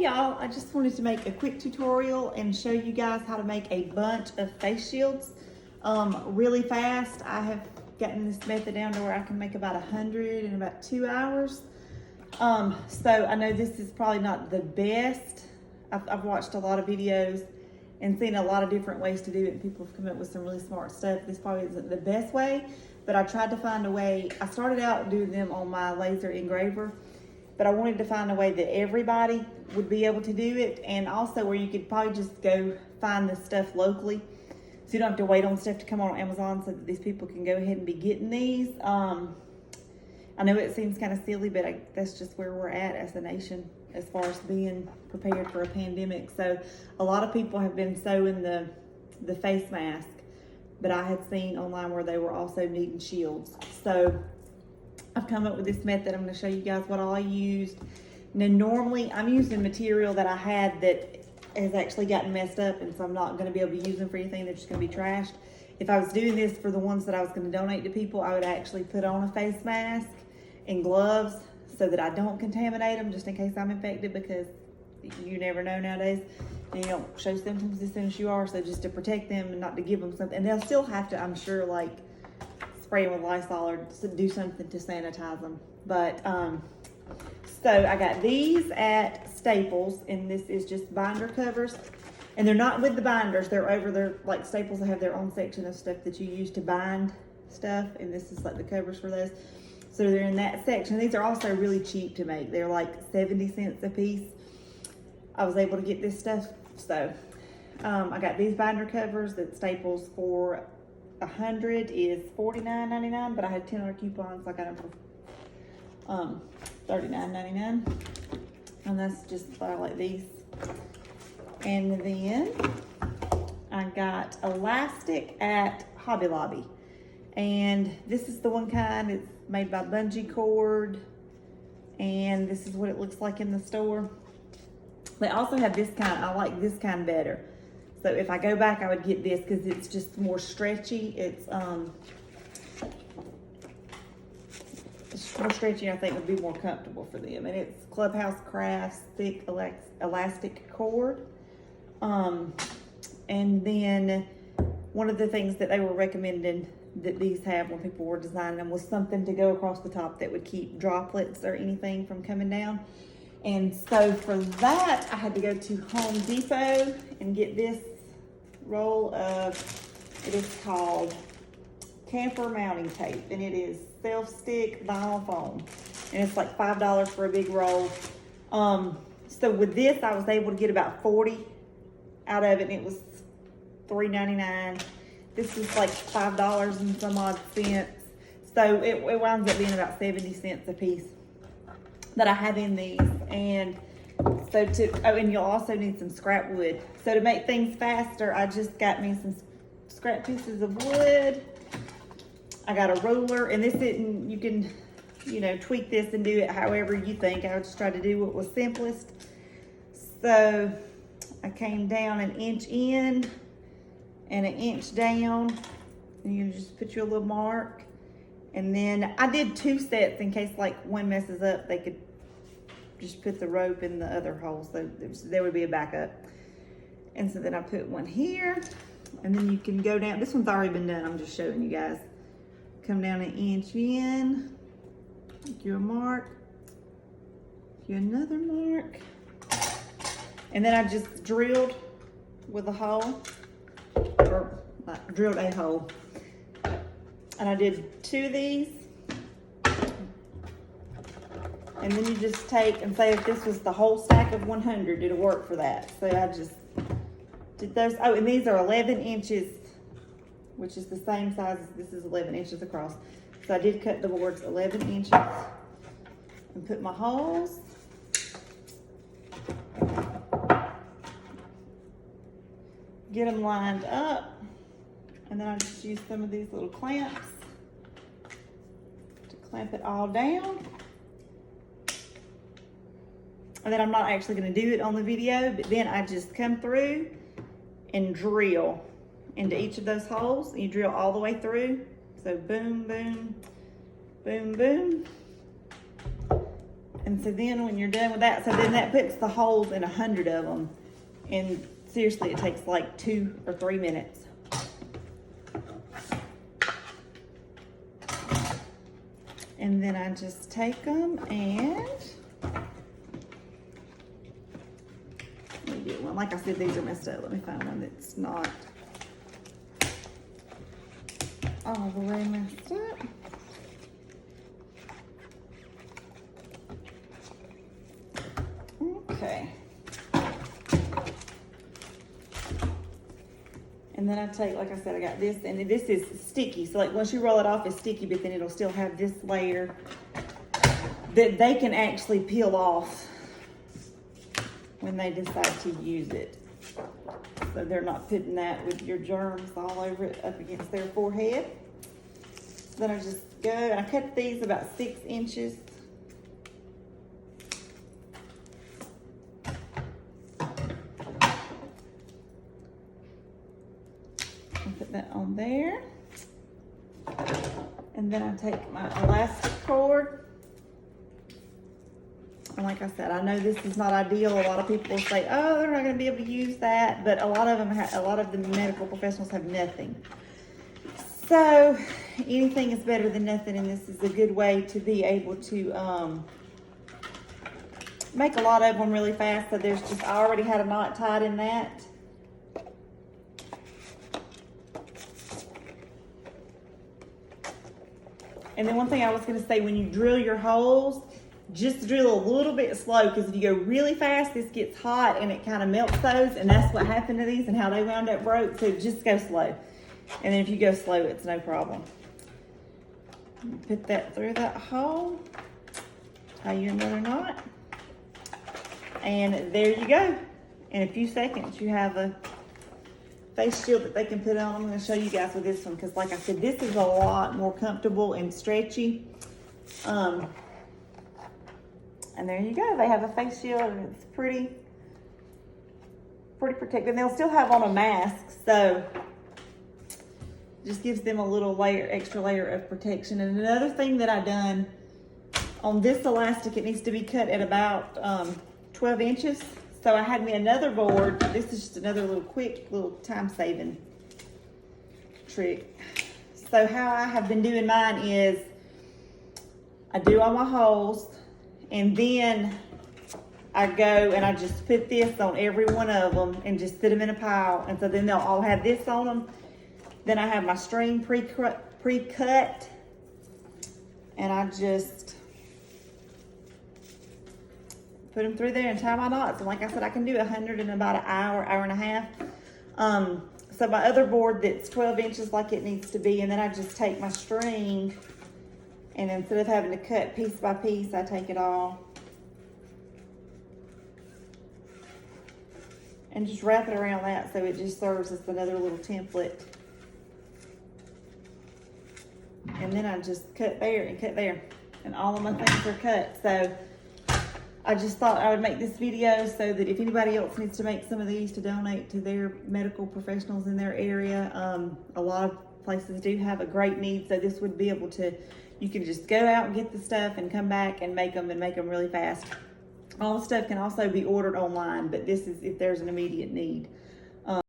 y'all, I just wanted to make a quick tutorial and show you guys how to make a bunch of face shields really fast. I have gotten this method down to where I can make about 100 in about 2 hours. So I know this is probably not the best. I've watched a lot of videos and seen a lot of different ways to do it, and people have come up with some really smart stuff. This probably isn't the best way, but I tried to find a way. I started out doing them on my laser engraver, but I wanted to find a way that everybody would be able to do it, and also where you could probably just go find this stuff locally, so you don't have to wait on stuff to come on Amazon, so that these people can go ahead and be getting these. I know it seems kind of silly, but that's just where we're at as a nation as far as being prepared for a pandemic. So a lot of people have been sewing the face mask, but I had seen online where they were also needing shields. So I've come up with this method. I'm going to show you guys what all I used. Now, normally I'm using material that I had that has actually gotten messed up, and so I'm not going to be able to use them for anything. They're just going to be trashed. If I was doing this for the ones that I was going to donate to people, I would actually put on a face mask and gloves so that I don't contaminate them, just in case I'm infected, because you never know nowadays. And you don't show symptoms as soon as you are, so just to protect them and not to give them something. And they'll still have to, I'm sure, like spray them with Lysol or do something to sanitize them. But so I got these at Staples, and this is just binder covers, and they're not with the binders, they're over there. Like Staples, they have their own section of stuff that you use to bind stuff, and this is like the covers for those. So they're in that section. These are also really cheap to make. They're like 70 cents a piece. I was able to get this stuff. So I got these binder covers at Staples for 100 is $49.99, but I had 10 other coupons, so I got them for $39.99. And that's just, I like these. And then I got elastic at Hobby Lobby. And this is the one kind, it's made by Bungee Cord, and this is what it looks like in the store. They also have this kind. I like this kind better. So if I go back, I would get this because it's just more stretchy. It's more stretchy, and I think would be more comfortable for them. And it's Clubhouse Crafts thick elastic cord. And then one of the things that they were recommending that these have when people were designing them was something to go across the top that would keep droplets or anything from coming down. And so for that, I had to go to Home Depot and get this roll of, it is called Camper Mounting Tape, and it is self-stick vinyl foam, and it's like $5 for a big roll. So with this, I was able to get about 40 out of it, and it was $3.99. This is like $5 and some odd cents. So it winds up being about 70 cents a piece that I have in these. And so and you'll also need some scrap wood. So to make things faster, I just got me some scrap pieces of wood. I got a ruler, and this isn't, you can, tweak this and do it however you think. I would just try to do what was simplest. So I came down 1 inch in and 1 inch down, and you just put your little mark. And then I did 2 sets in case like one messes up, they could just put the rope in the other hole, so there would be a backup. And so then I put one here, and then you can go down. This one's already been done, I'm just showing you guys. Come down 1 inch in, make you a mark, make you another mark, and then I just drilled with a hole, or drilled a hole, and I did 2 of these. And then you just take and say if this was the whole stack of 100, it'll work for that. So I just did those. Oh, and these are 11 inches, which is the same size as this is 11 inches across. So I did cut the boards 11 inches and put my holes. Get them lined up, and then I just use some of these little clamps to clamp it all down. And then I'm not actually going to do it on the video, but then I just come through and drill into each of those holes, and you drill all the way through. So boom, boom, boom, boom. And so then when you're done with that, so then that puts the holes in 100 of them. And seriously, it takes like 2 or 3 minutes. And then I just take them and let me get one. Like I said, these are messed up. Let me find one that's not all the way messed up. Okay. And then I take, like I said, I got this, and this is sticky. So like once you roll it off, it's sticky, but then it'll still have this layer that they can actually peel off when they decide to use it. So they're not putting that with your germs all over it up against their forehead. So then I just go, and I cut these about 6 inches. Put that on there. And then I take my elastic cord. And like I said, I know this is not ideal. A lot of people say, oh, they're not going to be able to use that. But a lot of them, a lot of the medical professionals have nothing. So anything is better than nothing. And this is a good way to be able to make a lot of them really fast. So there's just, I already had a knot tied in that. And then one thing I was going to say, when you drill your holes, just drill a little bit slow, because if you go really fast, this gets hot and it kind of melts those, and that's what happened to these and how they wound up broke. So just go slow. And then if you go slow, it's no problem. Put that through that hole, tie you another knot, and there you go. In a few seconds, you have a face shield that they can put on. I'm going to show you guys with this one, because like I said, this is a lot more comfortable and stretchy. And there you go. They have a face shield, and it's pretty protected. And they'll still have on a mask, so just gives them a little layer, extra layer of protection. And another thing that I done on this elastic, it needs to be cut at about 12 inches. So I had me another board. This is just another little quick little time-saving trick. So how I have been doing mine is I do all my holes, and then I go and I just put this on every one of them and just put them in a pile. And so then they'll all have this on them. Then I have my string pre-cut, and I just put them through there and tie my knots. And like I said, I can do 100 in about an hour, hour and a half. So my other board that's 12 inches like it needs to be, and then I just take my string, and instead of having to cut piece by piece, I take it all and just wrap it around that, so it just serves as another little template. And then I just cut there and cut there, and all of my things are cut. So I just thought I would make this video so that if anybody else needs to make some of these to donate to their medical professionals in their area, a lot of places do have a great need. So this would be able to, you can just go out and get the stuff and come back and make them really fast. All the stuff can also be ordered online, but this is if there's an immediate need.